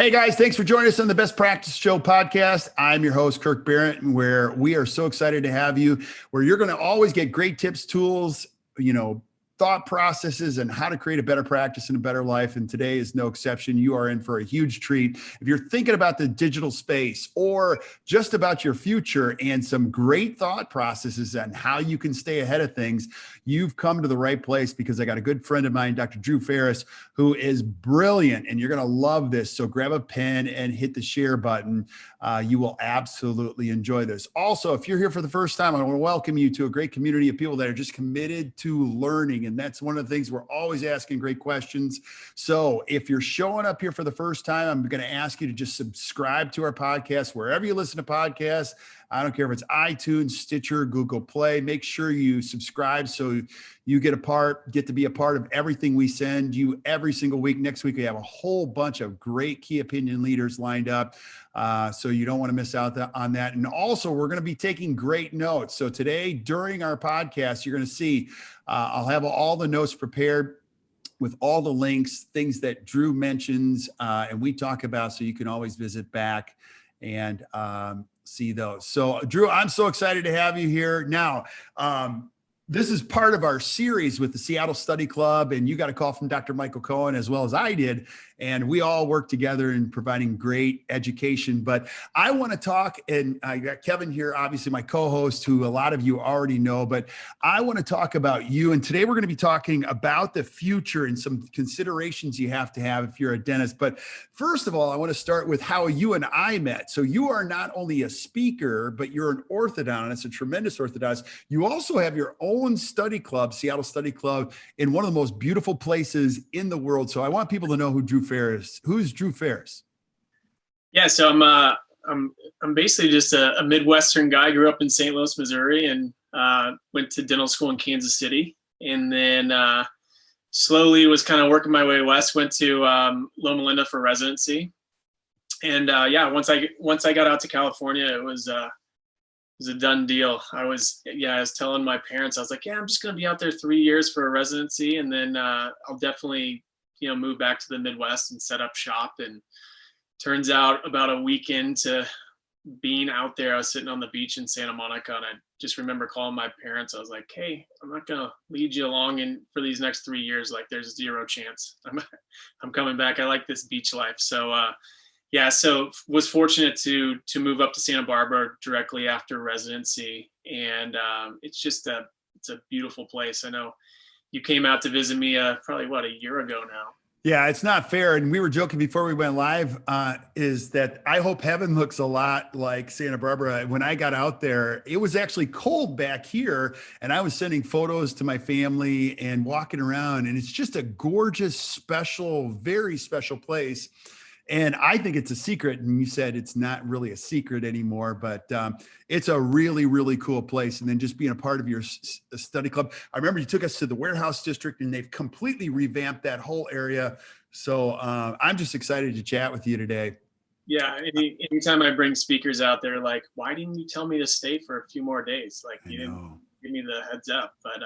Hey guys, thanks for joining us on the Best Practice Show podcast. I'm your host, Kirk Barrett, and where we are so excited to have you, where you're going to always get great tips, tools, thought processes, and how to create a better practice and a better life. And today is no exception. You are in for a huge treat. If you're thinking about the digital space or just about your future and some great thought processes on how you can stay ahead of things, you've come to the right place, because I got a good friend of mine, Dr. Drew Ferris, who is brilliant, and you're going to love this. So grab a pen and hit the share button. You will absolutely enjoy this. Also, if you're here for the first time, I want to welcome you to a great community of people that are just committed to learning. And that's one of the things we're always asking great questions. So if you're showing up here for the first time, I'm going to ask you to just subscribe to our podcast, wherever you listen to podcasts. I don't care if it's iTunes, Stitcher, Google Play. Make sure you subscribe so you get to be a part of everything we send you every single week. Next week, we have a whole bunch of great key opinion leaders lined up. So you don't want to miss out on that. And also, we're going to be taking great notes. So today, during our podcast, you're going to see, I'll have all the notes prepared with all the links, things that Drew mentions and we talk about, so you can always visit back and see those. So Drew, I'm so excited to have you here. Now, this is part of our series with the Seattle Study Club, and you got a call from Dr. Michael Cohen as well as I did, and we all work together in providing great education. But I want to talk, and I got Kevin here, obviously my co-host, who a lot of you already know, but I want to talk about you. And today we're going to be talking about the future and some considerations you have to have if you're a dentist. But first of all, I want to start with how you and I met. So you are not only a speaker, but you're an orthodontist, a tremendous orthodontist. You also have your own study club, Seattle Study Club, in one of the most beautiful places in the world. So I want people to know who Drew Ferris. Who's Drew Ferris? Yeah, so I'm basically just a Midwestern guy. Grew up in St. Louis, Missouri, and went to dental school in Kansas City, and then slowly was kind of working my way west. Went to Loma Linda for residency, and once I got out to California, it was a done deal. I was telling my parents, I was like, I'm just going to be out there 3 years for a residency. And then I'll definitely, move back to the Midwest and set up shop. And turns out about a week into being out there, I was sitting on the beach in Santa Monica, and I just remember calling my parents. I was like, hey, I'm not going to lead you along for these next 3 years. Like, there's zero chance I'm coming back. I like this beach life. So, so was fortunate to move up to Santa Barbara directly after residency, and it's a beautiful place. I know you came out to visit me probably a year ago now. Yeah, it's not fair. And we were joking before we went live, is that I hope heaven looks a lot like Santa Barbara. When I got out there, it was actually cold back here, and I was sending photos to my family and walking around, and it's just a gorgeous, special, very special place. And I think it's a secret. And you said it's not really a secret anymore, but it's a really, really cool place. And then just being a part of your study club. I remember you took us to the warehouse district, and they've completely revamped that whole area. So I'm just excited to chat with you today. Yeah. Anytime I bring speakers out, they're like, why didn't you tell me to stay for a few more days? Like, you didn't give me the heads up. But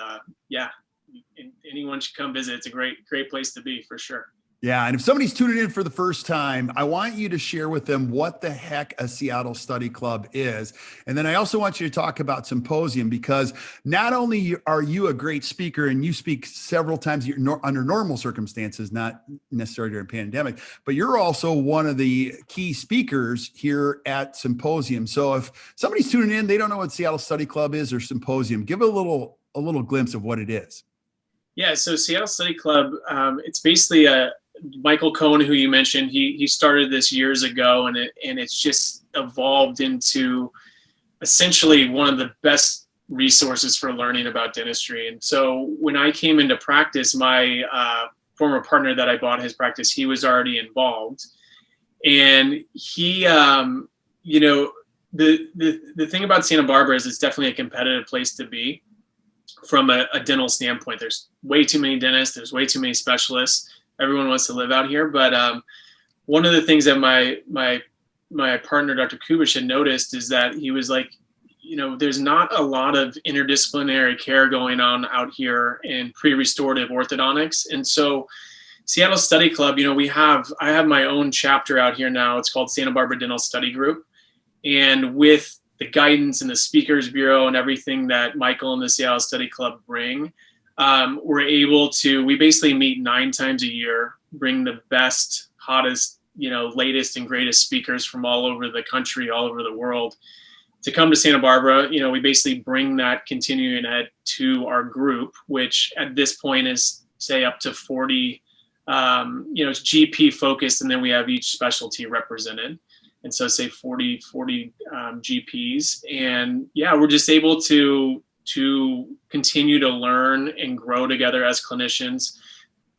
anyone should come visit. It's a great, great place to be, for sure. Yeah. And if somebody's tuning in for the first time, I want you to share with them what the heck a Seattle Study Club is. And then I also want you to talk about Symposium, because not only are you a great speaker and you speak several times under normal circumstances, not necessarily during a pandemic, but you're also one of the key speakers here at Symposium. So if somebody's tuning in, they don't know what Seattle Study Club is or Symposium, give a little glimpse of what it is. Yeah. So Seattle Study Club, it's basically Michael Cohen, who you mentioned, he started this years ago, and it's just evolved into essentially one of the best resources for learning about dentistry. And so when I came into practice, my former partner that I bought his practice, he was already involved, and he, the thing about Santa Barbara is it's definitely a competitive place to be from a dental standpoint. There's way too many dentists. There's way too many specialists. Everyone wants to live out here. But one of the things that my partner, Dr. Kubish, had noticed is that he was like, there's not a lot of interdisciplinary care going on out here in pre-restorative orthodontics. And so Seattle Study Club, I have my own chapter out here now. It's called Santa Barbara Dental Study Group. And with the guidance and the Speakers Bureau and everything that Michael and the Seattle Study Club bring, we basically meet 9 times a year, bring the best, hottest, latest and greatest speakers from all over the country, all over the world to come to Santa Barbara. We basically bring that continuing ed to our group, which at this point is say up to 40, it's GP focused, and then we have each specialty represented. And so say 40 GPs. And yeah, we're just able to continue to learn and grow together as clinicians.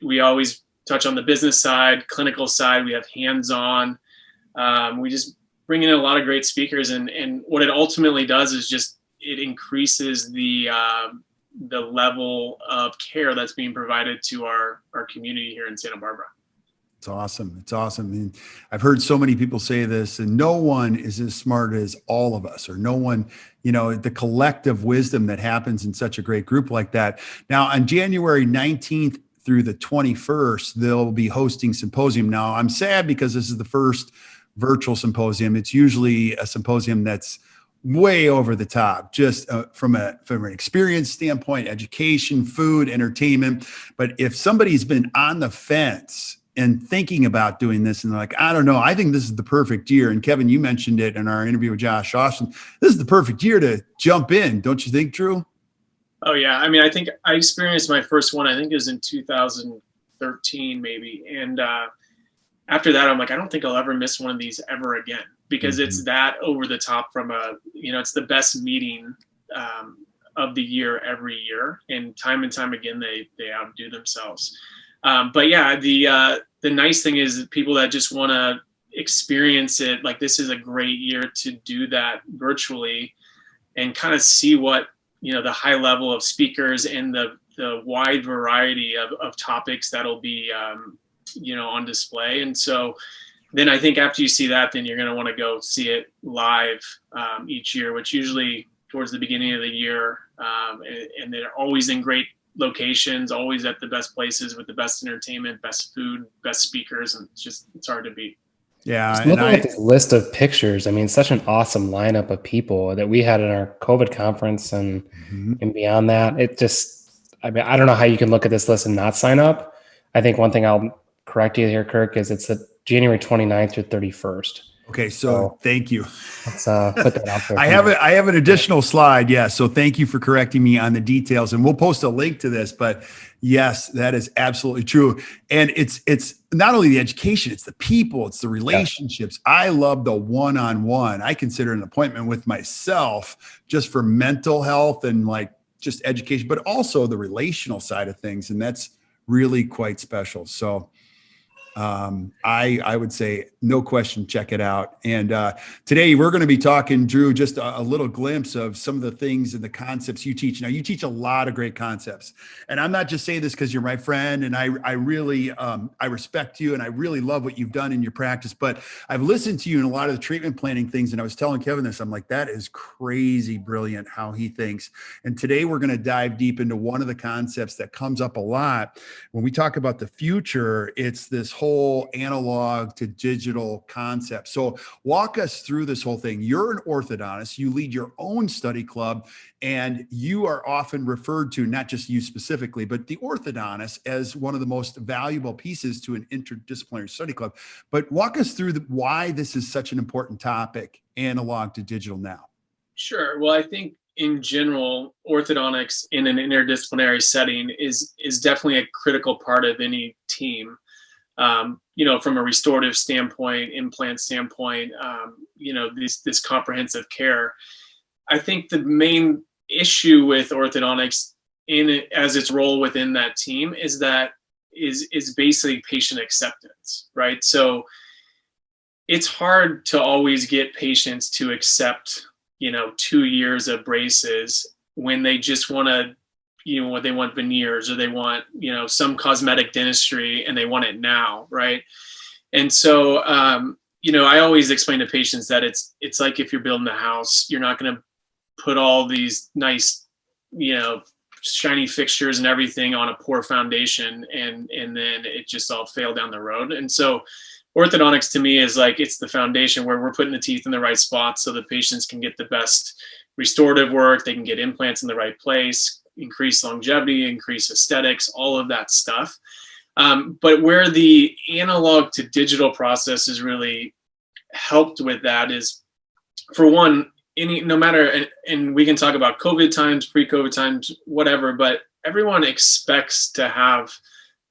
We always touch on the business side, clinical side. We have hands-on. We just bring in a lot of great speakers. And what it ultimately does is just, it increases the level of care that's being provided to our community here in Santa Barbara. It's awesome. It's awesome. I mean, I've heard so many people say this, and no one is as smart as all of us, or no one, the collective wisdom that happens in such a great group like that. Now, on January 19th through the 21st, they'll be hosting symposium. Now, I'm sad because this is the first virtual symposium. It's usually a symposium that's way over the top, just from an experience standpoint, education, food, entertainment. But if somebody's been on the fence and thinking about doing this, and they're like, I don't know, I think this is the perfect year. And Kevin, you mentioned it in our interview with Josh Austin. This is the perfect year to jump in. Don't you think, Drew? Oh yeah. I mean, I think I experienced my first one, I think it was in 2013 maybe. And after that, I'm like, I don't think I'll ever miss one of these ever again, because it's that over the top from it's the best meeting of the year every year. And time again, they outdo themselves. But yeah, the nice thing is that people that just want to experience it, like, this is a great year to do that virtually and kind of see what, the high level of speakers and the wide variety of topics that'll be, on display. And so then I think after you see that, then you're going to want to go see it live each year, which usually towards the beginning of the year. And they're always in great locations, always at the best places with the best entertainment, best food, best speakers, and it's hard to beat. Yeah. Just looking at this list of pictures, I mean, such an awesome lineup of people that we had at our COVID conference and beyond that. It just, I mean, I don't know how you can look at this list and not sign up. I think one thing I'll correct you here, Kirk, is it's the January 29th through 31st. Okay, so thank you. Let's put that out there. I have an additional slide. Yeah, so thank you for correcting me on the details, and we'll post a link to this. But yes, that is absolutely true. And it's not only the education, it's the people, it's the relationships. Yeah. I love the one-on-one. I consider an appointment with myself just for mental health and like just education, but also the relational side of things, and that's really quite special. So I would say no question, check it out. And today we're going to be talking, Drew, just a little glimpse of some of the things and the concepts you teach. Now, you teach a lot of great concepts, and I'm not just saying this because you're my friend, and I really I respect you, and I really love what you've done in your practice. But I've listened to you in a lot of the treatment planning things, and I was telling Kevin this. I'm like, that is crazy brilliant how he thinks. And today we're going to dive deep into one of the concepts that comes up a lot when we talk about the future. It's this whole analog to digital concept. So walk us through this whole thing. You're an orthodontist, you lead your own study club, and you are often referred to, not just you specifically, but the orthodontist as one of the most valuable pieces to an interdisciplinary study club. But walk us through why this is such an important topic, analog to digital now. Sure. Well, I think in general, orthodontics in an interdisciplinary setting is definitely a critical part of any team. From a restorative standpoint, implant standpoint, this comprehensive care. I think the main issue with orthodontics as its role within that team is basically patient acceptance, right? So it's hard to always get patients to accept, 2 years of braces when they just want to, what they want veneers, or they want, some cosmetic dentistry, and they want it now. Right. And so, I always explain to patients that it's like if you're building a house, you're not going to put all these nice, shiny fixtures and everything on a poor foundation, and then it just all failed down the road. And so orthodontics to me is like, it's the foundation where we're putting the teeth in the right spot so the patients can get the best restorative work, they can get implants in the right place, increase longevity, increase aesthetics, all of that stuff. But where the analog to digital process is really helped with that is, for one, no matter, and we can talk about COVID times, pre-COVID times, whatever, but everyone expects to have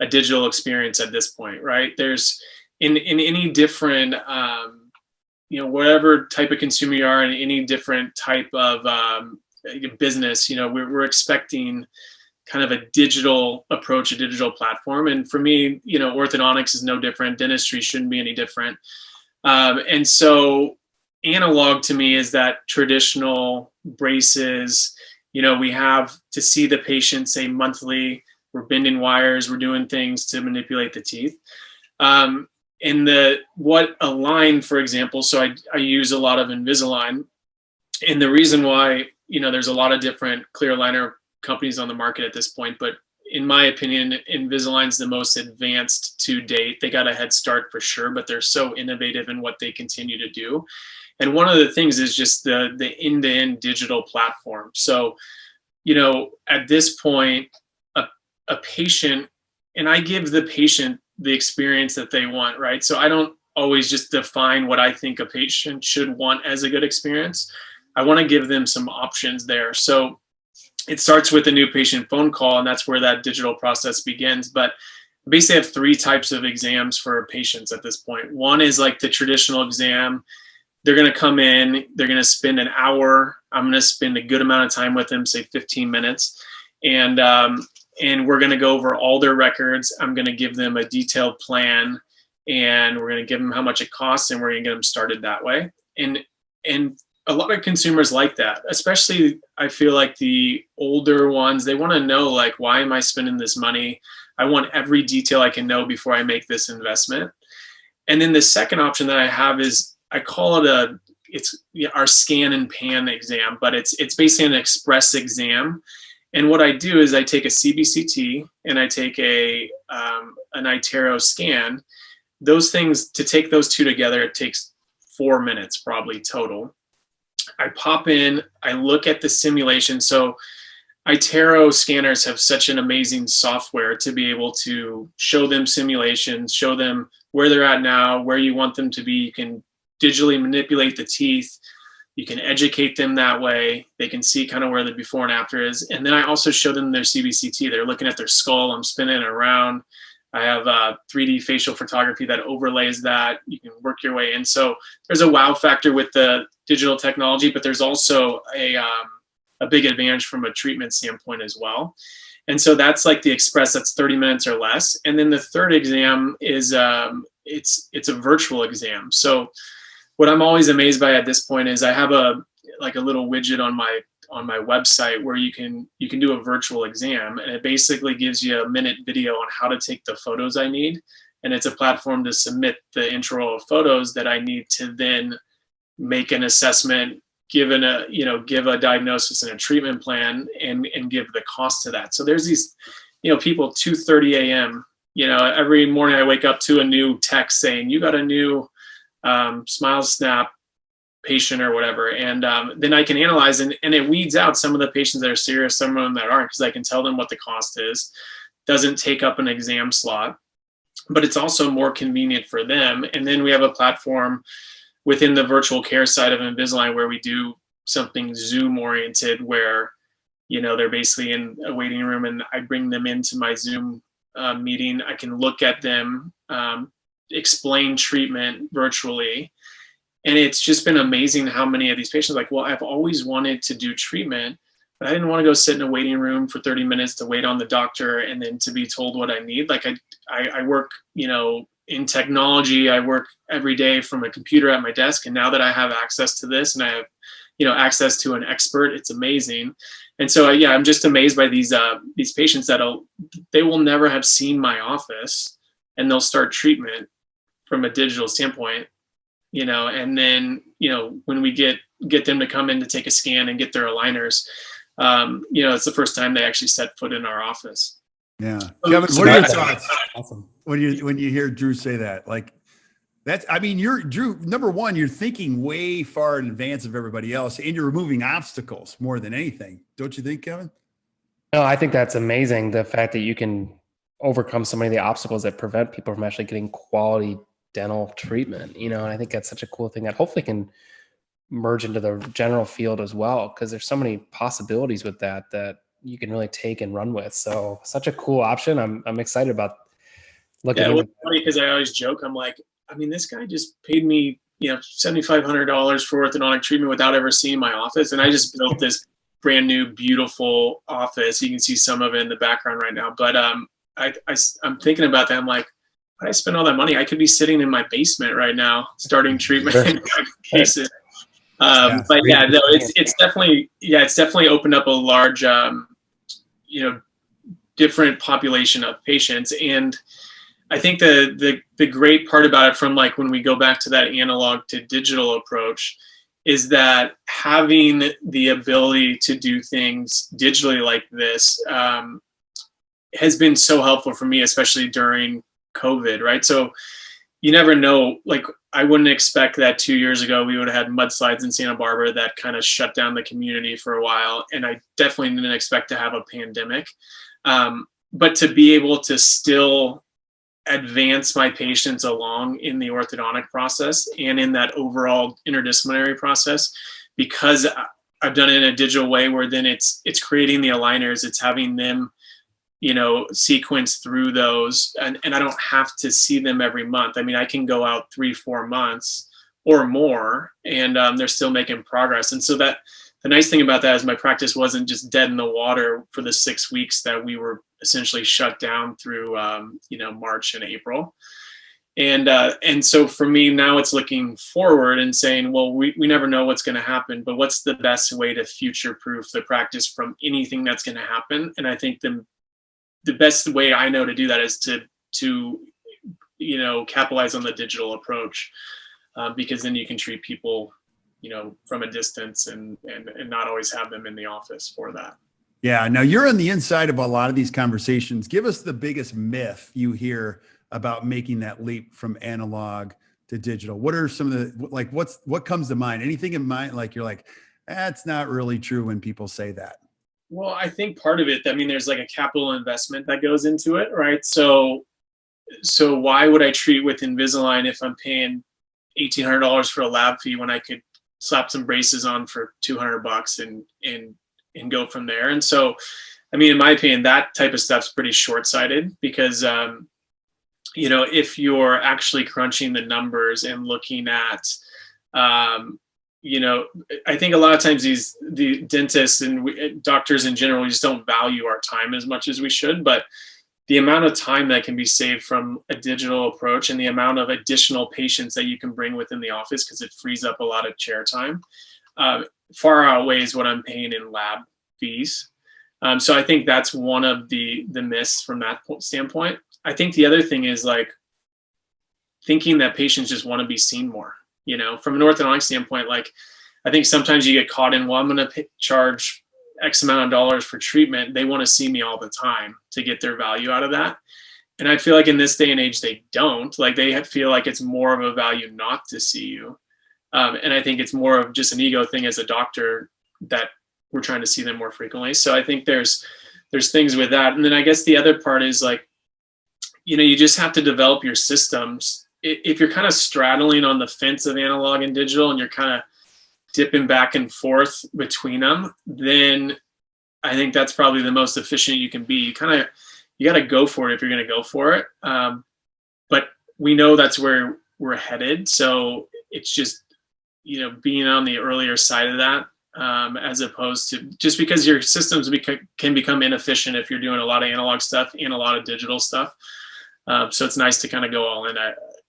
a digital experience at this point, right? There's in any different, whatever type of consumer you are, in any different type of business, we're expecting kind of a digital approach, a digital platform. And for me, orthodontics is no different. Dentistry shouldn't be any different. And so analog to me is that traditional braces, we have to see the patient, say, monthly. We're bending wires, we're doing things to manipulate the teeth. And what Align, for example, so I use a lot of Invisalign. And the reason why, there's a lot of different clear aligner companies on the market at this point, but in my opinion, Invisalign's the most advanced to date. They got a head start for sure, but they're so innovative in what they continue to do. And one of the things is just the end-to-end digital platform. So, at this point, a patient, and I give the patient the experience that they want, right? So I don't always just define what I think a patient should want as a good experience. I want to give them some options there. So it starts with a new patient phone call, and that's where that digital process begins. But basically, I have 3 types of exams for patients at this point. One is like the traditional exam. They're going to come in, they're going to spend an hour. I'm going to spend a good amount of time with them, say 15 minutes. And we're going to go over all their records. I'm going to give them a detailed plan, and we're going to give them how much it costs, and we're going to get them started that way. And a lot of consumers like that, especially I feel like the older ones, they want to know, like, why am I spending this money? I want every detail I can know before I make this investment. And then the second option that I have is, I call it our scan and pan exam, but it's basically an express exam. And what I do is I take a CBCT and I take an iTero scan. Those things, to take those 2 together, it takes 4 minutes probably total. I pop in, I look at the simulation. So iTero scanners have such an amazing software to be able to show them simulations, show them where they're at now, where you want them to be. You can digitally manipulate the teeth. You can educate them that way. They can see kind of where the before and after is. And then I also show them their CBCT. They're looking at their skull. I'm spinning it around. I have 3D facial photography that overlays that. You can work your way in. So there's a wow factor with the digital technology, but there's also a big advantage from a treatment standpoint as well. And so that's like the express, that's 30 minutes or less. And then the third exam is it's a virtual exam. So what I'm always amazed by at this point is I have a little widget on my website where you can do a virtual exam, and it basically gives you a minute video on how to take the photos I need. And it's a platform to submit the intro of photos that I need to then make an assessment, give a diagnosis and a treatment plan, and give the cost to that. So there's these, people 2:30 a.m. Every morning I wake up to a new text saying, you got a new Smile Snap patient or whatever. And then I can analyze, and it weeds out some of the patients that are serious, some of them that aren't, because I can tell them what the cost is. Doesn't take up an exam slot, but it's also more convenient for them. And then we have a platform within the virtual care side of Invisalign where we do something Zoom oriented, where, they're basically in a waiting room and I bring them into my Zoom meeting. I can look at them, explain treatment virtually. And it's just been amazing how many of these patients are like, well, I've always wanted to do treatment, but I didn't want to go sit in a waiting room for 30 minutes to wait on the doctor and then to be told what I need. Like I work, in technology, I work every day from a computer at my desk. And now that I have access to this and I have, access to an expert, it's amazing. And so, I'm just amazed by these patients they will never have seen my office, and they'll start treatment from a digital standpoint, and then, when we get them to come in to take a scan and get their aligners, it's the first time they actually set foot in our office. Yeah. Kevin, So what are your that- thoughts Awesome. when you hear Drew say that? Like, you're Drew, number one, you're thinking way far in advance of everybody else, and you're removing obstacles more than anything. Don't you think, Kevin? No, I think that's amazing. The fact that you can overcome so many of the obstacles that prevent people from actually getting quality dental treatment, and I think that's such a cool thing that hopefully can merge into the general field as well, because there's so many possibilities with that you can really take and run with. So such a cool option. I'm excited about looking Yeah, into well, funny because I always joke. I'm like, this guy just paid me, $7,500 for orthodontic treatment without ever seeing my office, and I just built this brand new, beautiful office. You can see some of it in the background right now. But I'm thinking about that. I'm like, why did I spend all that money? I could be sitting in my basement right now, starting treatment in cases. But yeah, no, it's definitely opened up a large, different population of patients. And I think the great part about it, from like when we go back to that analog to digital approach, is that having the ability to do things digitally like this has been so helpful for me, especially during COVID, right? So you never know, like I wouldn't expect that 2 years ago we would have had mudslides in Santa Barbara that kind of shut down the community for a while. And I definitely didn't expect to have a pandemic. But to be able to still advance my patients along in the orthodontic process and in that overall interdisciplinary process, because I've done it in a digital way, where then it's creating the aligners, it's having them sequence through those, and I don't have to see them every month. I can go out 3-4 months or more, and they're still making progress. And so that the nice thing about that is my practice wasn't just dead in the water for the 6 weeks that we were essentially shut down through March and April. And so for me now, it's looking forward and saying, well, we never know what's going to happen, but what's the best way to future-proof the practice from anything that's going to happen? And I think the best way I know to do that is to capitalize on the digital approach, because then you can treat people from a distance and not always have them in the office for that. Yeah. Now you're on the inside of a lot of these conversations. Give us the biggest myth you hear about making that leap from analog to digital. What are some of the, like, what comes to mind? Anything in mind? Like, you're like, that's not really true when people say that. Well, I think part of it, there's like a capital investment that goes into it, right? So why would I treat with Invisalign if I'm paying $1,800 for a lab fee when I could slap some braces on for $200 and go from there? And so, in my opinion, that type of stuff's pretty short-sighted, because if you're actually crunching the numbers and looking at I think a lot of times the dentists and doctors in general, we just don't value our time as much as we should. But the amount of time that can be saved from a digital approach, and the amount of additional patients that you can bring within the office, because it frees up a lot of chair time, far outweighs what I'm paying in lab fees. So I think that's one of the myths from that standpoint. I think the other thing is like thinking that patients just want to be seen more. From an orthodontic standpoint, like I think sometimes you get caught in, well, I'm going to charge X amount of dollars for treatment. They want to see me all the time to get their value out of that. And I feel like in this day and age, they don't. Like they feel like it's more of a value not to see you. And I think it's more of just an ego thing as a doctor that we're trying to see them more frequently. So I think there's things with that. And then I guess the other part is like, you just have to develop your systems. If you're kind of straddling on the fence of analog and digital, and you're kind of dipping back and forth between them, then I think that's probably the most efficient you can be. You got to go for it if you're going to go for it. But we know that's where we're headed. So it's just, being on the earlier side of that, as opposed to just because your systems can become inefficient if you're doing a lot of analog stuff and a lot of digital stuff. So it's nice to kind of go all in,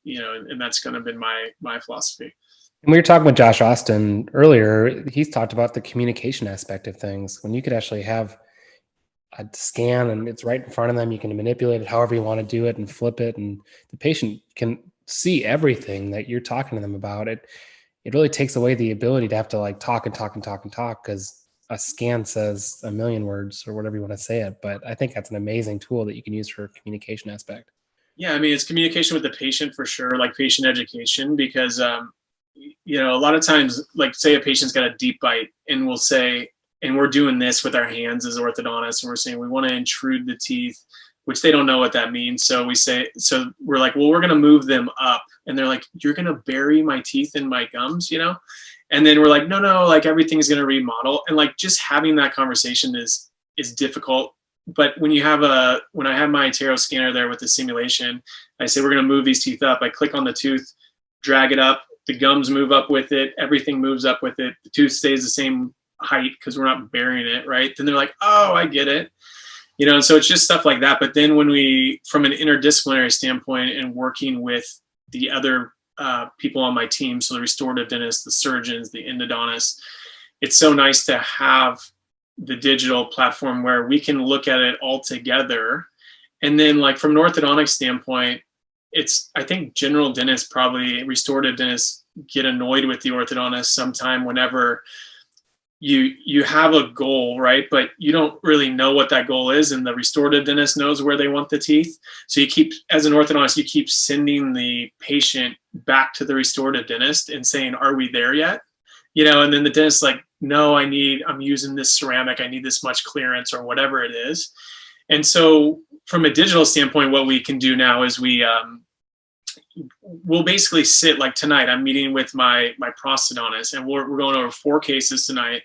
and that's kind of been my philosophy. And we were talking with Josh Austin earlier. He's talked about the communication aspect of things. When you could actually have a scan and it's right in front of them, you can manipulate it however you want to do it and flip it, and the patient can see everything that you're talking to them about. It really takes away the ability to have to like talk, because a scan says a million words or whatever you want to say it. But I think that's an amazing tool that you can use for communication aspect. Yeah, I mean, it's communication with the patient for sure, like patient education, because a lot of times, like say a patient's got a deep bite, and we'll say, and we're doing this with our hands as orthodontists, and we're saying we want to intrude the teeth, which they don't know what that means. So we're like, well, we're going to move them up, and they're like, you're going to bury my teeth in my gums, And then we're like, no, like everything's going to remodel, and like just having that conversation is difficult. But when I have my iTero scanner there with the simulation, I say, we're going to move these teeth up. I click on the tooth, drag it up, the gums move up with it, everything moves up with it. The tooth stays the same height because we're not burying it, right? Then they're like, oh, I get it. And so it's just stuff like that. But then when from an interdisciplinary standpoint and working with the other people on my team, so the restorative dentists, the surgeons, the endodontists, it's so nice to have the digital platform where we can look at it all together. And then like from an orthodontic standpoint, I think general dentists, probably restorative dentists, get annoyed with the orthodontist sometime whenever you have a goal, right? But you don't really know what that goal is, and the restorative dentist knows where they want the teeth. So as an orthodontist, you keep sending the patient back to the restorative dentist and saying, are we there yet? And then the dentist's like, no, I'm using this ceramic, I need this much clearance or whatever it is. And so from a digital standpoint, what we can do now is we'll basically sit, like tonight, I'm meeting with my prosthodontist, and we're going over 4 cases tonight,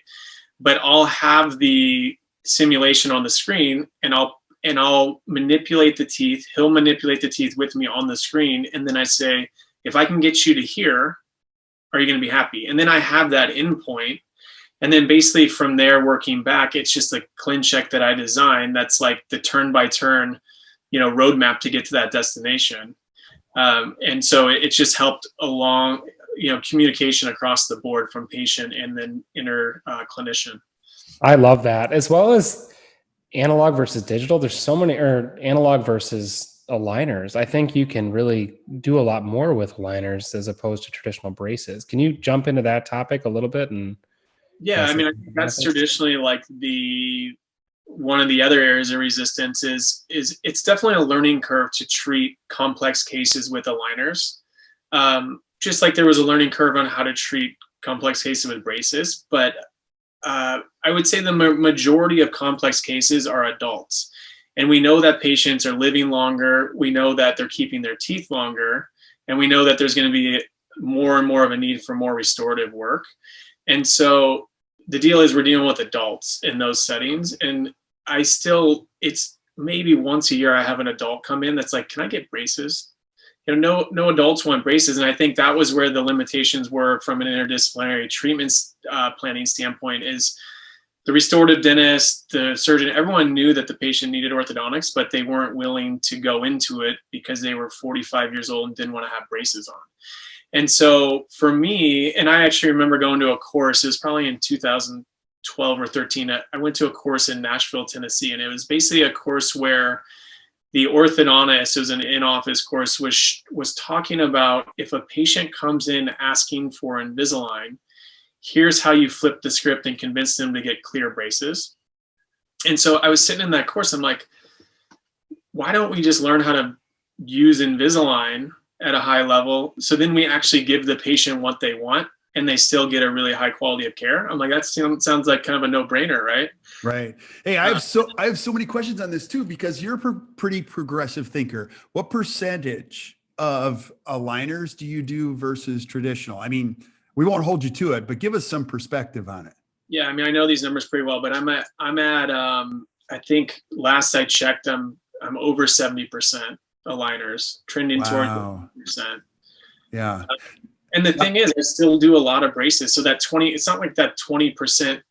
but I'll have the simulation on the screen, and I'll manipulate the teeth. He'll manipulate the teeth with me on the screen. And then I say, if I can get you to here, are you going to be happy? And then I have that endpoint. And then basically from there, working back, it's just a ClinCheck that I designed. That's like the turn by turn, roadmap to get to that destination. And so it's just helped along, communication across the board from patient and then inner clinician. I love that, as well as analog versus digital. There's so many, or analog versus aligners. I think you can really do a lot more with aligners as opposed to traditional braces. Can you jump into that topic a little bit? And yeah, I mean, I think that's traditionally like one of the other areas of resistance is it's definitely a learning curve to treat complex cases with aligners. Just like there was a learning curve on how to treat complex cases with braces, but I would say the majority of complex cases are adults. And we know that patients are living longer. We know that they're keeping their teeth longer. And we know that there's going to be more and more of a need for more restorative work. And so the deal is we're dealing with adults in those settings. And it's maybe once a year I have an adult come in that's like, can I get braces? No adults want braces. And I think that was where the limitations were from an interdisciplinary treatment planning standpoint. Is the restorative dentist, the surgeon, everyone knew that the patient needed orthodontics, but they weren't willing to go into it because they were 45 years old and didn't want to have braces on. And so for me, and I actually remember going to a course, it was probably in 2012 or 13, I went to a course in Nashville, Tennessee, and it was basically a course where the orthodontist, it was an in-office course, was talking about if a patient comes in asking for Invisalign, here's how you flip the script and convince them to get clear braces. And so I was sitting in that course, I'm like, why don't we just learn how to use Invisalign at a high level? So then we actually give the patient what they want and they still get a really high quality of care. I'm like, that sounds like kind of a no-brainer, right? Right. Hey, I have so many questions on this too, because you're a pretty progressive thinker. What percentage of aligners do you do versus traditional? I mean, we won't hold you to it, but give us some perspective on it. Yeah, I mean, I know these numbers pretty well, but I'm at I think last I checked, I'm over 70% aligners, trending towards 50%. Yeah. And the thing is, I still do a lot of braces. So that 20, it's not like that 20%,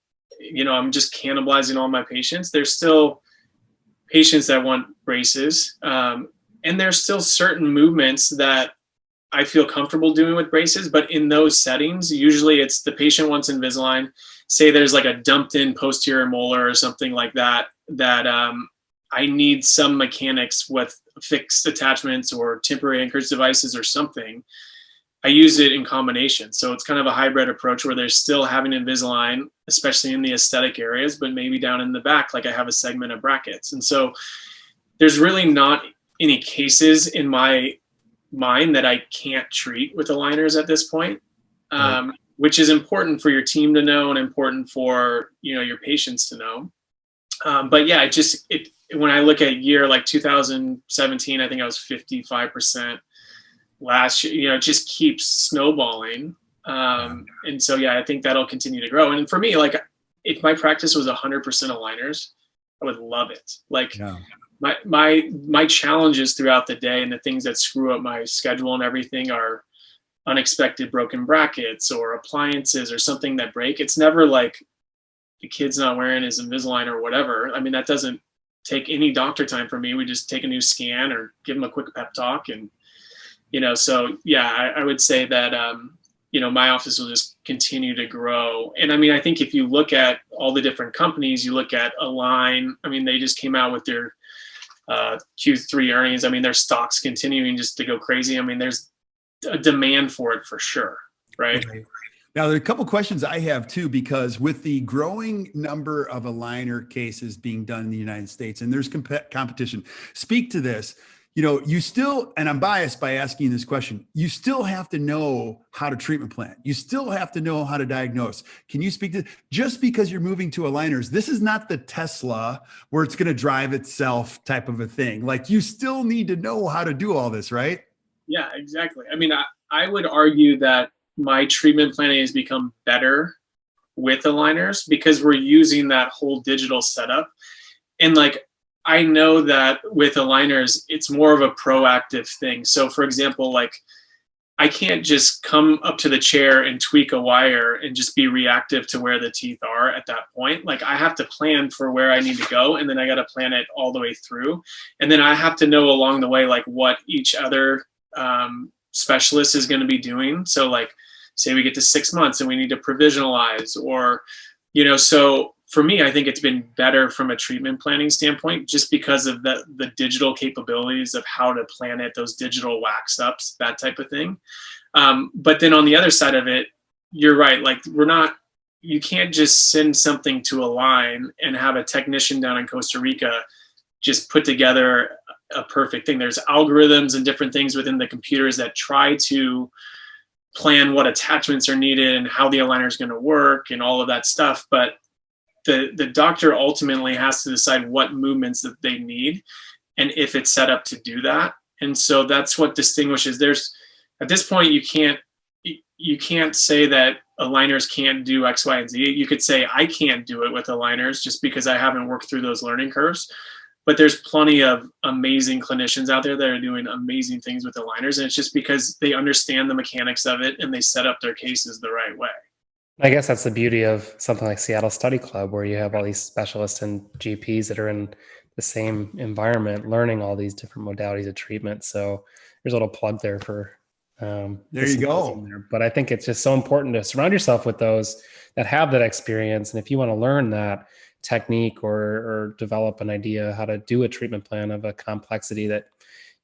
I'm just cannibalizing all my patients. There's still patients that want braces. And there's still certain movements that I feel comfortable doing with braces, but in those settings, usually it's the patient wants Invisalign. Say there's like a dumped in posterior molar or something like that, I need some mechanics with fixed attachments or temporary anchorage devices or something. I use it in combination. So it's kind of a hybrid approach where they're still having Invisalign, especially in the aesthetic areas, but maybe down in the back, like I have a segment of brackets. And so there's really not any cases in my mind that I can't treat with aligners at this point, which is important for your team to know and important for, your patients to know. But yeah, when I look at a year like 2017, I think I was 55%. Last year, it just keeps snowballing. And so, yeah, I think that'll continue to grow. And for me, like if my practice was 100% aligners, I would love it. Like my challenges throughout the day and the things that screw up my schedule and everything are unexpected broken brackets or appliances or something that break. It's never like the kid's not wearing his Invisalign or whatever. I mean, that doesn't take any doctor time for me. We just take a new scan or give them a quick pep talk and, so yeah, I would say that, my office will just continue to grow. And I mean, I think if you look at all the different companies, you look at Align, I mean, they just came out with their Q3 earnings. I mean, their stock's continuing just to go crazy. I mean, there's a demand for it for sure. Right. Now, there are a couple questions I have too, because with the growing number of aligner cases being done in the United States, and there's competition, speak to this. You still, and I'm biased by asking this question, you still have to know how to treatment plan. You still have to know how to diagnose. Can you speak to, just because you're moving to aligners, this is not the Tesla where it's going to drive itself type of a thing. Like you still need to know how to do all this, right? Yeah, exactly. I mean, I would argue that my treatment planning has become better with aligners because we're using that whole digital setup. And like, I know that with aligners, it's more of a proactive thing. So for example, like I can't just come up to the chair and tweak a wire and just be reactive to where the teeth are at that point. Like I have to plan for where I need to go. And then I got to plan it all the way through. And then I have to know along the way, like what each other specialist is going to be doing. So like, say we get to 6 months and we need to provisionalize or, so for me, I think it's been better from a treatment planning standpoint, just because of the digital capabilities of how to plan it, those digital wax ups, that type of thing. But then on the other side of it, you're right. Like you can't just send something to Align and have a technician down in Costa Rica just put together a perfect thing. There's algorithms and different things within the computers that try to plan what attachments are needed and how the aligner is going to work and all of that stuff. But the doctor ultimately has to decide what movements that they need and if it's set up to do that. And so that's what distinguishes. At this point, you can't say that aligners can't do X, Y, and Z. You could say I can't do it with aligners just because I haven't worked through those learning curves. But there's plenty of amazing clinicians out there that are doing amazing things with aligners. And it's just because they understand the mechanics of it and they set up their cases the right way. I guess that's the beauty of something like Seattle Study Club, where you have all these specialists and GPs that are in the same environment, learning all these different modalities of treatment. So there's a little plug there for there you go. There. But I think it's just so important to surround yourself with those that have that experience. And if you want to learn that technique or develop an idea how to do a treatment plan of a complexity that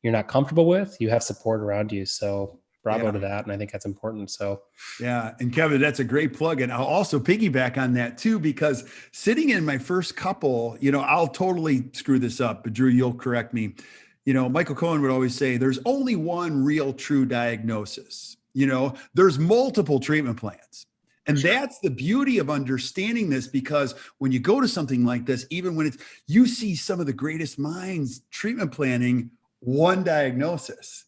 you're not comfortable with, you have support around you. So bravo to that. And I think that's important. So yeah. And Kevin, that's a great plug. And I'll also piggyback on that too, because sitting in my first couple, I'll totally screw this up, but Drew, you'll correct me. Michael Cohen would always say there's only one real true diagnosis. There's multiple treatment plans. And that's the beauty of understanding this, because when you go to something like this, even when you see some of the greatest minds treatment planning one diagnosis.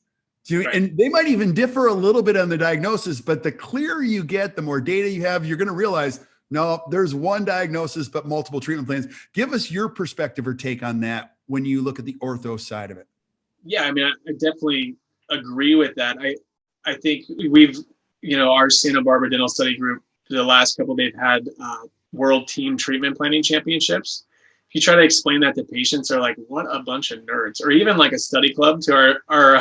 Right. And they might even differ a little bit on the diagnosis, but the clearer you get, the more data you have, you're going to realize, no, there's one diagnosis, but multiple treatment plans. Give us your perspective or take on that when you look at the ortho side of it. Yeah, I mean, I definitely agree with that. I think we've, our Santa Barbara Dental Study Group, the last couple, they've had World Team Treatment Planning Championships. If you try to explain that to patients, they're like, what a bunch of nerds. Or even like a study club to our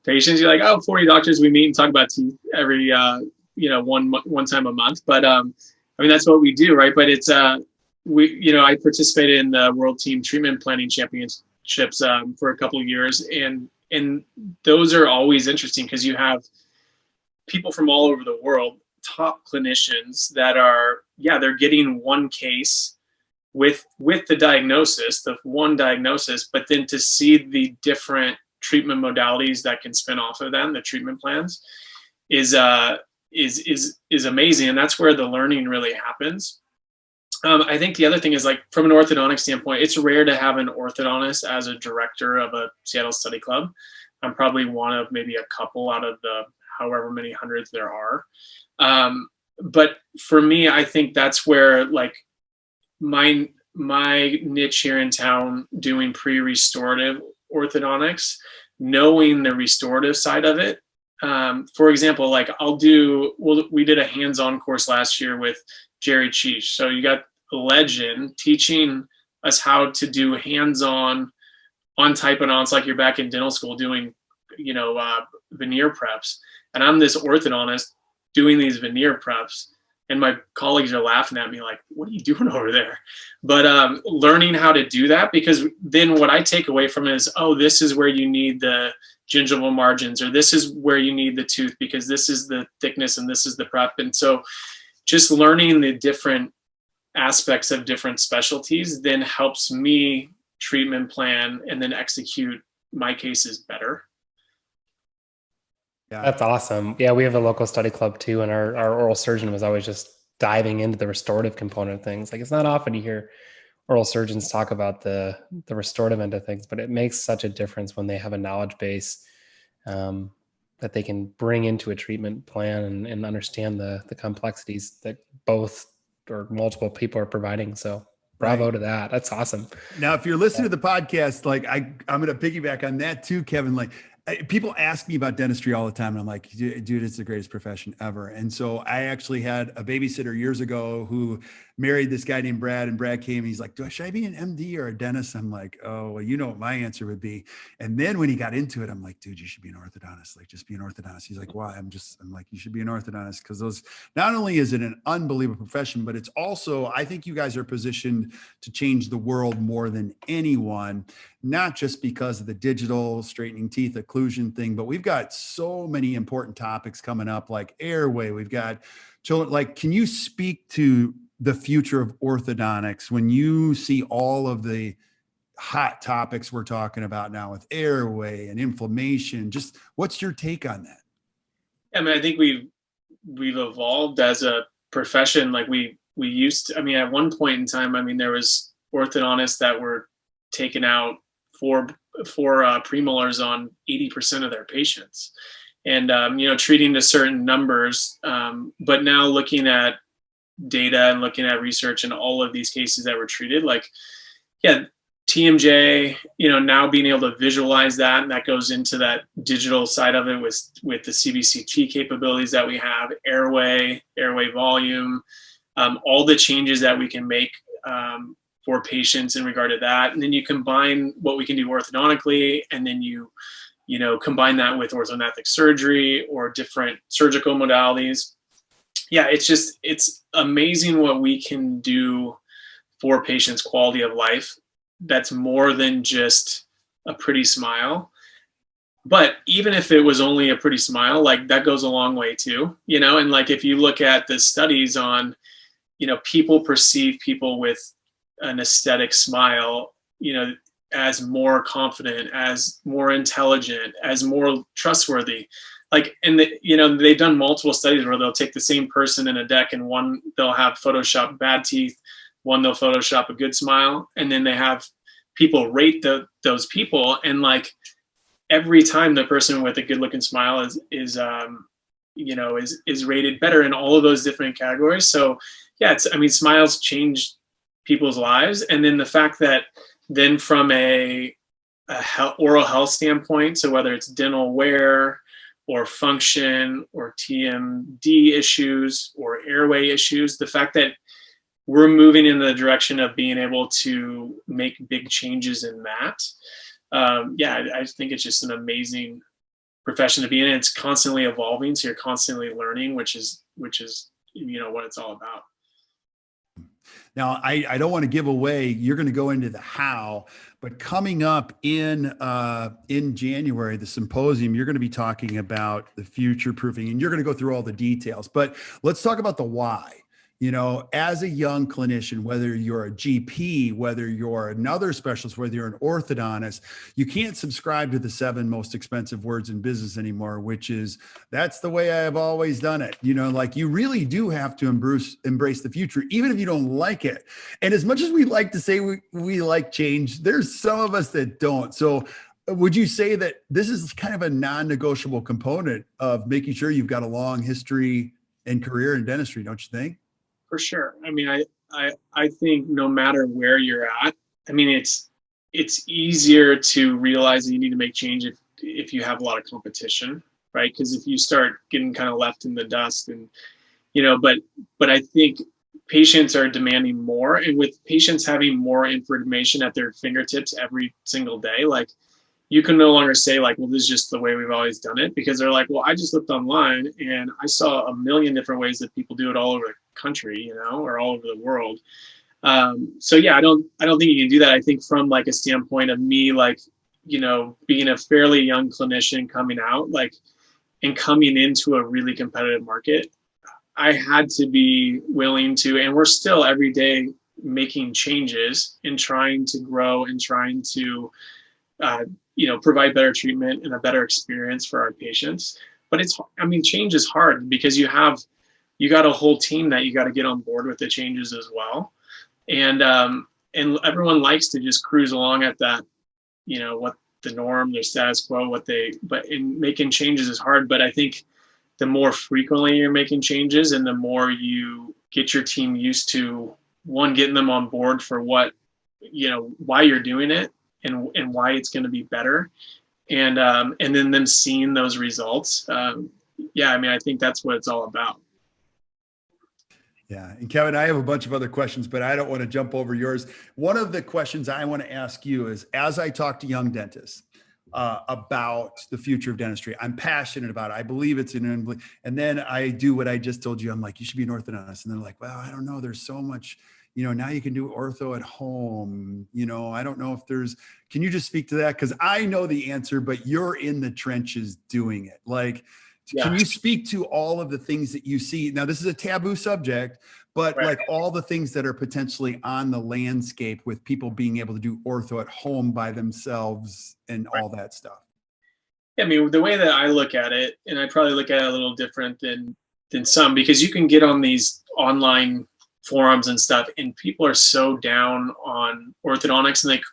patients, you're like, 40 doctors, we meet and talk about teeth every, one time a month. But I mean, that's what we do, right? But it's, I participated in the World Team Treatment Planning Championships for a couple of years. And those are always interesting because you have people from all over the world, top clinicians that are, they're getting one case with the diagnosis, the one diagnosis, but then to see the different treatment modalities that can spin off of them, the treatment plans, is amazing. And that's where the learning really happens. I think the other thing is, like, from an orthodontic standpoint, it's rare to have an orthodontist as a director of a Seattle Study Club. I'm probably one of maybe a couple out of the however many hundreds there are. But for me, I think that's where, like, my niche here in town, doing pre-restorative orthodontics, knowing the restorative side of it. For example, like, we did a hands-on course last year with Jerry Cheech. So you got a legend teaching us how to do hands-on on typodonts, like you're back in dental school doing, veneer preps. And I'm this orthodontist doing these veneer preps, and my colleagues are laughing at me like, what are you doing over there? But learning how to do that, because then what I take away from it is, oh, this is where you need the gingival margins, or this is where you need the tooth because this is the thickness and this is the prep. And so just learning the different aspects of different specialties then helps me treatment plan and then execute my cases better. Yeah. That's awesome. Yeah, we have a local study club too, and our oral surgeon was always just diving into the restorative component of things. Like, it's not often you hear oral surgeons talk about the restorative end of things, but it makes such a difference when they have a knowledge base that they can bring into a treatment plan and understand the complexities that both or multiple people are providing. So bravo to that. That's awesome. Now, if you're listening to the podcast, like, I'm going to piggyback on that too, Kevin. Like, people ask me about dentistry all the time, and I'm like, dude, it's the greatest profession ever. And so I actually had a babysitter years ago who married this guy named Brad, and Brad came and he's like, should I be an MD or a dentist? I'm like, oh, well, you know what my answer would be. And then when he got into it, I'm like, dude, you should be an orthodontist. Like, just be an orthodontist. He's like, why? I'm like, you should be an orthodontist, because those, not only is it an unbelievable profession, but it's also, I think you guys are positioned to change the world more than anyone, not just because of the digital straightening teeth occlusion thing, but we've got so many important topics coming up, like airway. We've got children. Like, can you speak to the future of orthodontics when you see all of the hot topics we're talking about now with airway and inflammation? Just what's your take on that? I mean, I think we've evolved as a profession. Like, we used to, I mean, at one point in time, I mean, there was orthodontists that were taking out four premolars on 80% of their patients, and treating to certain numbers. But now looking at data and looking at research and all of these cases that were treated, like, TMJ, now being able to visualize that, and that goes into that digital side of it with the CBCT capabilities that we have, airway volume, all the changes that we can make for patients in regard to that. And then you combine what we can do orthodontically, and then you combine that with orthodontic surgery or different surgical modalities. Yeah, it's amazing what we can do for patients' quality of life. That's more than just a pretty smile. But even if it was only a pretty smile, like, that goes a long way too, and like, if you look at the studies on, people perceive people with an aesthetic smile, as more confident, as more intelligent, as more trustworthy. Like, and they've done multiple studies where they'll take the same person in a deck, and one they'll have Photoshop bad teeth, one they'll Photoshop a good smile, and then they have people rate those people, and like, every time the person with a good looking smile is rated better in all of those different categories. So yeah, smiles change people's lives. And then the fact that then from a oral health standpoint, so whether it's dental wear or function or TMD issues or airway issues, the fact that we're moving in the direction of being able to make big changes in that. I think it's just an amazing profession to be in. It's constantly evolving, so you're constantly learning, which is what it's all about. Now, I don't want to give away, you're going to go into the how, but coming up in January, the symposium, you're going to be talking about the future proofing, and you're going to go through all the details. But let's talk about the why. You know, as a young clinician, whether you're a GP, whether you're another specialist, whether you're an orthodontist, you can't subscribe to the 7 most expensive words in business anymore, which is, that's the way I have always done it. You know, like, you really do have to embrace the future, even if you don't like it. And as much as we like to say we like change, there's some of us that don't. So would you say that this is kind of a non-negotiable component of making sure you've got a long history and career in dentistry, don't you think? For sure. I mean, I think no matter where you're at, I mean, it's easier to realize that you need to make change if you have a lot of competition, right? Because if you start getting kind of left in the dust, and but I think patients are demanding more, and with patients having more information at their fingertips every single day, like, you can no longer say, like, well, this is just the way we've always done it, because they're like, well, I just looked online and I saw a million different ways that people do it all over the country, or all over the world. So yeah, I don't think you can do that. I think from like a standpoint of me, like, being a fairly young clinician coming out, like, and coming into a really competitive market, I had to be willing to, and we're still every day making changes and trying to grow and trying to, provide better treatment and a better experience for our patients. But change is hard, because you got a whole team that you got to get on board with the changes as well. And everyone likes to just cruise along at that, what the norm, their status quo, but in making changes is hard. But I think the more frequently you're making changes, and the more you get your team used to, one, getting them on board for what, why you're doing it, and why it's going to be better, and then them seeing those results. I think that's what it's all about. Yeah. And Kevin, I have a bunch of other questions, but I don't want to jump over yours. One of the questions I want to ask you is, as I talk to young dentists about the future of dentistry, I'm passionate about it. I believe it's and then I do what I just told you. I'm like, you should be an orthodontist. And they're like, well, I don't know. There's so much, now you can do ortho at home. I don't know if can you just speak to that? Because I know the answer, but you're in the trenches doing it. Like, yeah. Can you speak to all of the things that you see? Now, this is a taboo subject, but right, like all the things that are potentially on the landscape with people being able to do ortho at home by themselves and right, all that stuff. I mean, the way that I look at it, and I probably look at it a little different than some, because you can get on these online forums and stuff, and people are so down on orthodontics, and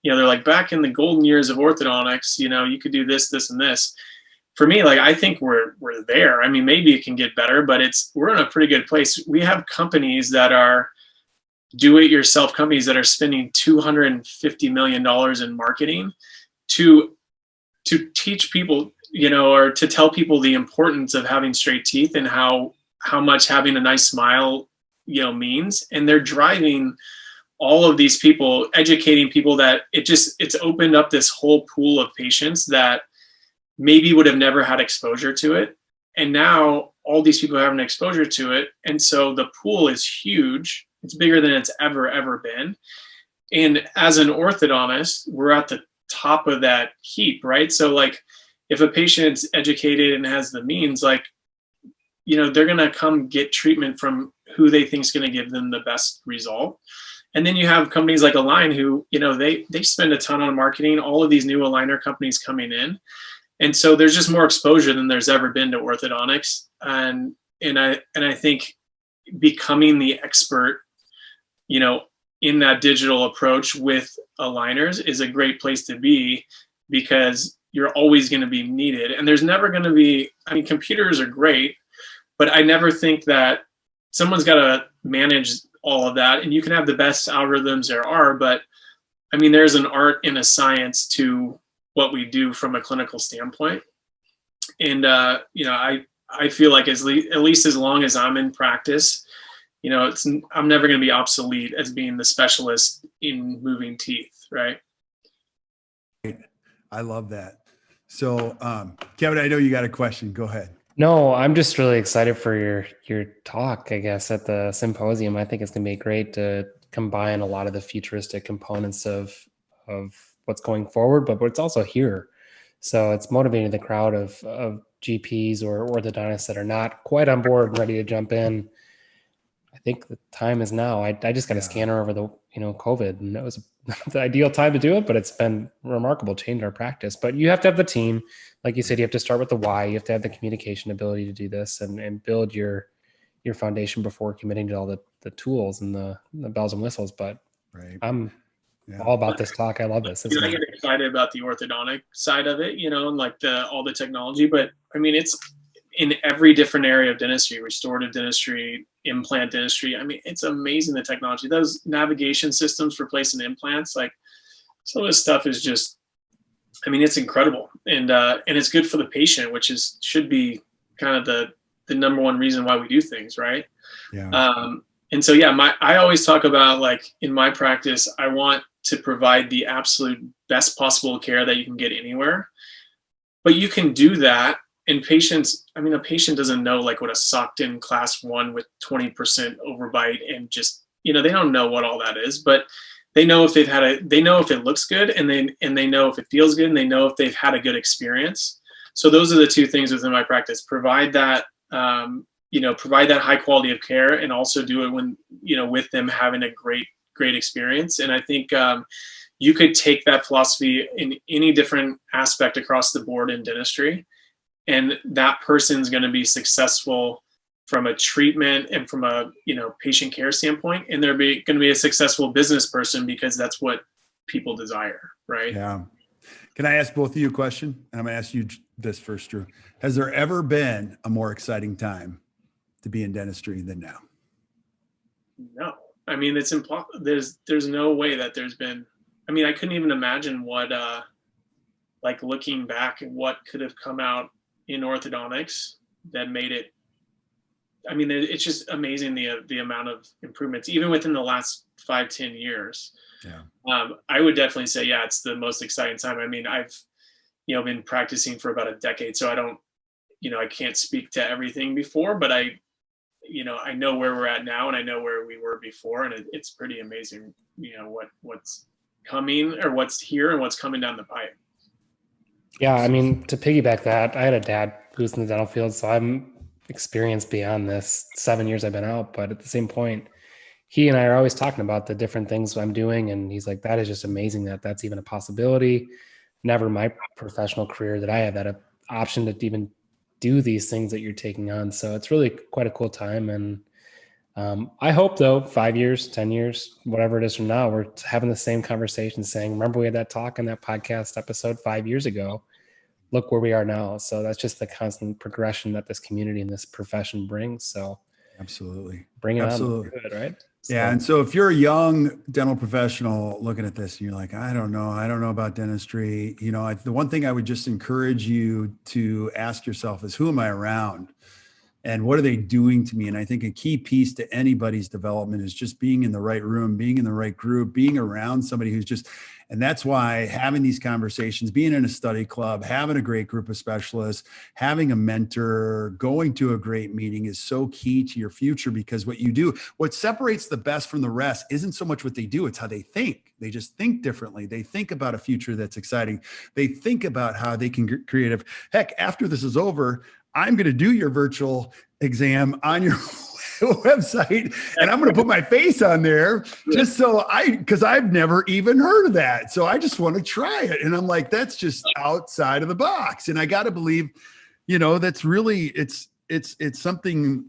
they're like, back in the golden years of orthodontics, you could do this, this, and this. For me, like, I think we're there. I mean, maybe it can get better, but we're in a pretty good place. We have companies that are do-it-yourself companies that are spending $250 million in marketing to teach people, or to tell people the importance of having straight teeth, and how much having a nice smile, means. And they're driving all of these people, educating people that it's opened up this whole pool of patients that maybe would have never had exposure to it. And now all these people are having exposure to it. And so the pool is huge. It's bigger than it's ever been. And as an orthodontist, we're at the top of that heap, right? So like, if a patient's educated and has the means, like, they're going to come get treatment from who they think is going to give them the best result. And then you have companies like Align who, they spend a ton on marketing, all of these new aligner companies coming in. And so there's just more exposure than there's ever been to orthodontics. And I think becoming the expert, in that digital approach with aligners is a great place to be, because you're always going to be needed. And there's never going to be, computers are great, but I never think that someone's got to manage all of that. And you can have the best algorithms there are, but there's an art and a science to what we do from a clinical standpoint. And, I feel like at least as long as I'm in practice, I'm never going to be obsolete as being the specialist in moving teeth. Right. I love that. So, Kevin, I know you got a question. Go ahead. No, I'm just really excited for your talk, I guess, at the symposium. I think it's going to be great to combine a lot of the futuristic components of what's going forward, but what's also here. So it's motivating the crowd of GPs or orthodontists that are not quite on board and ready to jump in. I think the time is now. I just got a scanner over the COVID, and that was the ideal time to do it, but it's been remarkable, changed our practice. But you have to have the team, like you said, you have to start with the why. You have to have the communication ability to do this and build your foundation before committing to all the tools and the bells and whistles. But I'm all about this talk. I love this. I get excited about the orthodontic side of it, and like all the technology, but I mean, it's in every different area of dentistry, restorative dentistry, implant dentistry. I mean, it's amazing, the technology, those navigation systems for placing implants, like some of this stuff is just, I mean, it's incredible. And it's good for the patient, which should be kind of the number one reason why we do things, right? And so, I always talk about, like, in my practice, I want to provide the absolute best possible care that you can get anywhere, but you can do that. And patients, I mean, a patient doesn't know, like, what a socked in class 1 with 20% overbite and just, they don't know what all that is, but they know if they know if it looks good, and they know if it feels good, and they know if they've had a good experience. So those are the two things within my practice: provide that, provide that high quality of care, and also do it when, with them having a great experience. And I think you could take that philosophy in any different aspect across the board in dentistry, and that person's going to be successful from a treatment and from a patient care standpoint, and they're going to be a successful business person, because that's what people desire, right? Yeah. Can I ask both of you a question? And I'm going to ask you this first, Drew. Has there ever been a more exciting time to be in dentistry than now? No, I mean, it's impossible. There's no way that there's been. I mean, I couldn't even imagine what, like, looking back, what could have come out in orthodontics that made it. I mean, it's just amazing the amount of improvements, even within the last 5-10 years. I would definitely say, it's the most exciting time. I mean, I've been practicing for about a decade, so I don't, I can't speak to everything before, but I know where we're at now, and I know where we were before, and it's pretty amazing, what's coming, or what's here, and what's coming down the pipe. Yeah, I mean, to piggyback that, I had a dad who's in the dental field, so I'm experienced beyond this 7 years I've been out. But at the same point, he and I are always talking about the different things I'm doing, and he's like, that is just amazing that that's even a possibility. Never in my professional career that I have that option to even do these things that you're taking on. So it's really quite a cool time. And I hope, though, 5 years, 10 years, whatever it is from now, we're having the same conversation saying, remember we had that talk in that podcast episode 5 years ago, look where we are now. So that's just the constant progression that this community and this profession brings. So absolutely. Bring it absolutely. on. Good, right? Yeah. And so if you're a young dental professional looking at this and you're like, I don't know about dentistry, the one thing I would just encourage you to ask yourself is, who am I around? And what are they doing to me? And I think a key piece to anybody's development is just being in the right room, being in the right group, being around somebody who's just, and that's why having these conversations, being in a study club, having a great group of specialists, having a mentor, going to a great meeting is so key to your future, because what separates the best from the rest isn't so much what they do, it's how they think. They just think differently. They think about a future that's exciting. They think about how they can get creative. Heck, after this is over, I'm going to do your virtual exam on your website, and I'm going to put my face on there just because I've never even heard of that. So I just want to try it. And I'm like, that's just outside of the box. And I got to believe, that's really, it's something,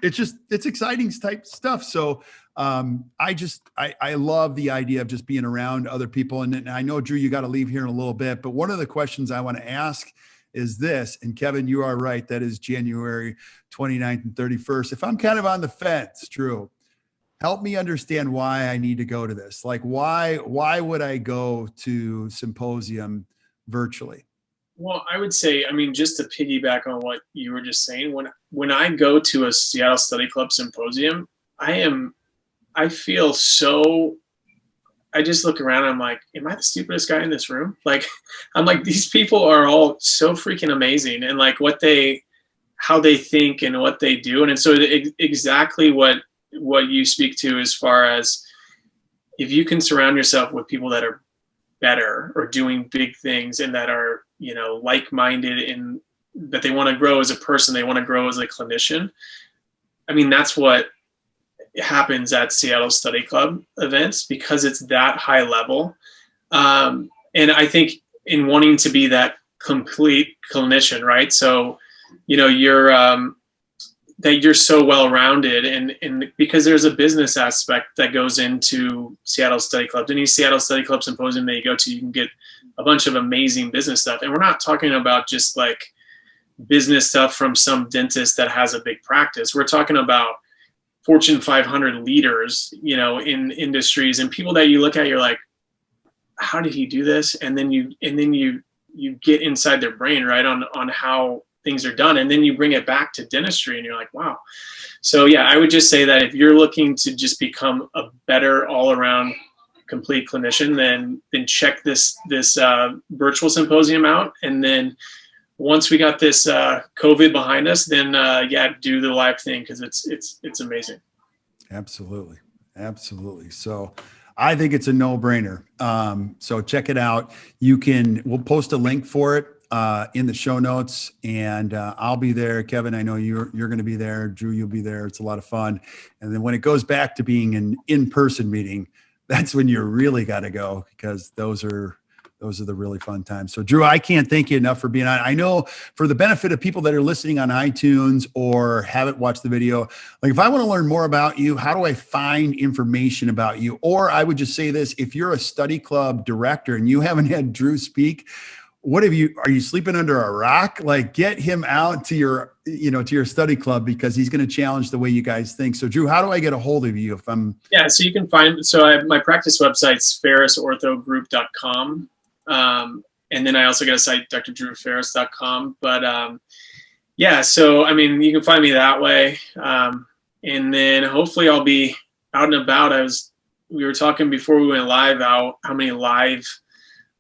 it's exciting type stuff. So I love the idea of just being around other people. And I know, Drew, you got to leave here in a little bit, but one of the questions I want to ask is this, and Kevin, you are right, that is January 29th and 31st. If I'm kind of on the fence, Drew, help me understand why I need to go to this. Like, why would I go to Symposium virtually? Well, I would say, I mean, just to piggyback on what you were just saying, when I go to a Seattle Study Club Symposium, I feel so, I just look around and I'm like, am I the stupidest guy in this room? Like, I'm like, these people are all so freaking amazing. And like what they how they think and what they do. And so exactly what you speak to, as far as if you can surround yourself with people that are better or doing big things and that are, like-minded in that they want to grow as a person, they want to grow as a clinician. I mean, that's what happens at Seattle Study Club events, because it's that high level. And I think in wanting to be that complete clinician, right? So, you're so well-rounded, and because there's a business aspect that goes into Seattle Study Club. Any Seattle Study Club Symposium that you go to, you can get a bunch of amazing business stuff. And we're not talking about just like business stuff from some dentist that has a big practice. We're talking about Fortune 500 leaders, in industries, and people that you look at, you're like, how did he do this? And then you get inside their brain, right, on how things are done, and then you bring it back to dentistry, and you're like, wow. So yeah, I would just say that if you're looking to just become a better all-around complete clinician, then check this virtual symposium out. And then once we got this COVID behind us, then do the live thing, because it's amazing. Absolutely. So I think it's a no-brainer. So check it out. We'll post a link for it in the show notes, and I'll be there. Kevin, I know you're going to be there. Drew, you'll be there. It's a lot of fun. And then when it goes back to being an in-person meeting, that's when you really got to go, because those are the really fun times. So Drew, I can't thank you enough for being on. I know, for the benefit of people that are listening on iTunes or haven't watched the video, like, if I want to learn more about you, how do I find information about you? Or I would just say this: if you're a study club director and you haven't had Drew speak, are you sleeping under a rock? Like, get him out to your study club, because he's going to challenge the way you guys think. So Drew, how do I get a hold of you so you can find, I have my practice website's ferrisorthogroup.com. And then I also got a site, drdrewferris.com. But so I mean, you can find me that way. And then hopefully I'll be out and about. We were talking before we went live how many live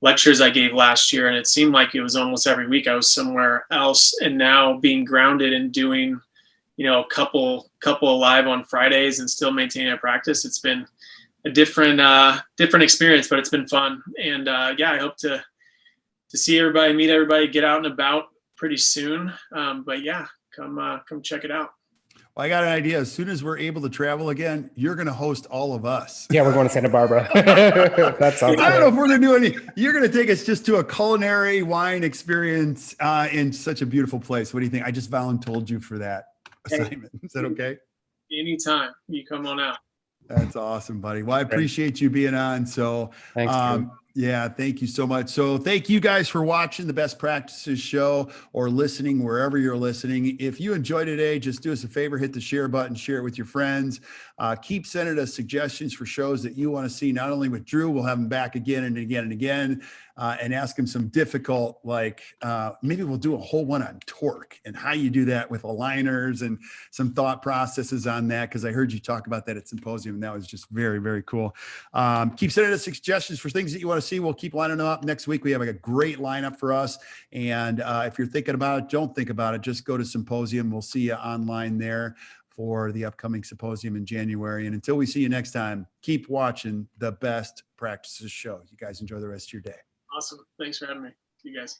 lectures I gave last year, and it seemed like it was almost every week I was somewhere else. And now being grounded and doing, a couple live on Fridays and still maintaining a practice, it's been a different experience, but it's been fun. And I hope to see everybody, meet everybody, get out and about pretty soon. But yeah, come check it out. Well, I got an idea. As soon as we're able to travel again, you're going to host all of us. Yeah, we're going to Santa Barbara. That sounds I don't know if we're going to do any. You're going to take us just to a culinary wine experience in such a beautiful place. What do you think? I just volunteered you for that assignment. Is that okay? Anytime. You come on out. That's awesome, buddy. Well, I appreciate you being on. So, thanks, yeah, thank you so much. So thank you guys for watching the Best Practices Show or listening wherever you're listening. If you enjoyed today, just do us a favor, hit the share button, share it with your friends. Keep sending us suggestions for shows that you want to see, not only with Drew, we'll have him back again and again and again, and ask him some difficult, maybe we'll do a whole one on torque and how you do that with aligners and some thought processes on that, because I heard you talk about that at Symposium, and that was just very, very cool. Keep sending us suggestions for things that you want to see. We'll keep lining them up. Next week, we have a great lineup for us. And if you're thinking about it, don't think about it. Just go to Symposium. We'll see you online there for the upcoming Symposium in January. And until we see you next time, keep watching the Best Practices Show. You guys enjoy the rest of your day. Awesome. Thanks for having me. See you guys.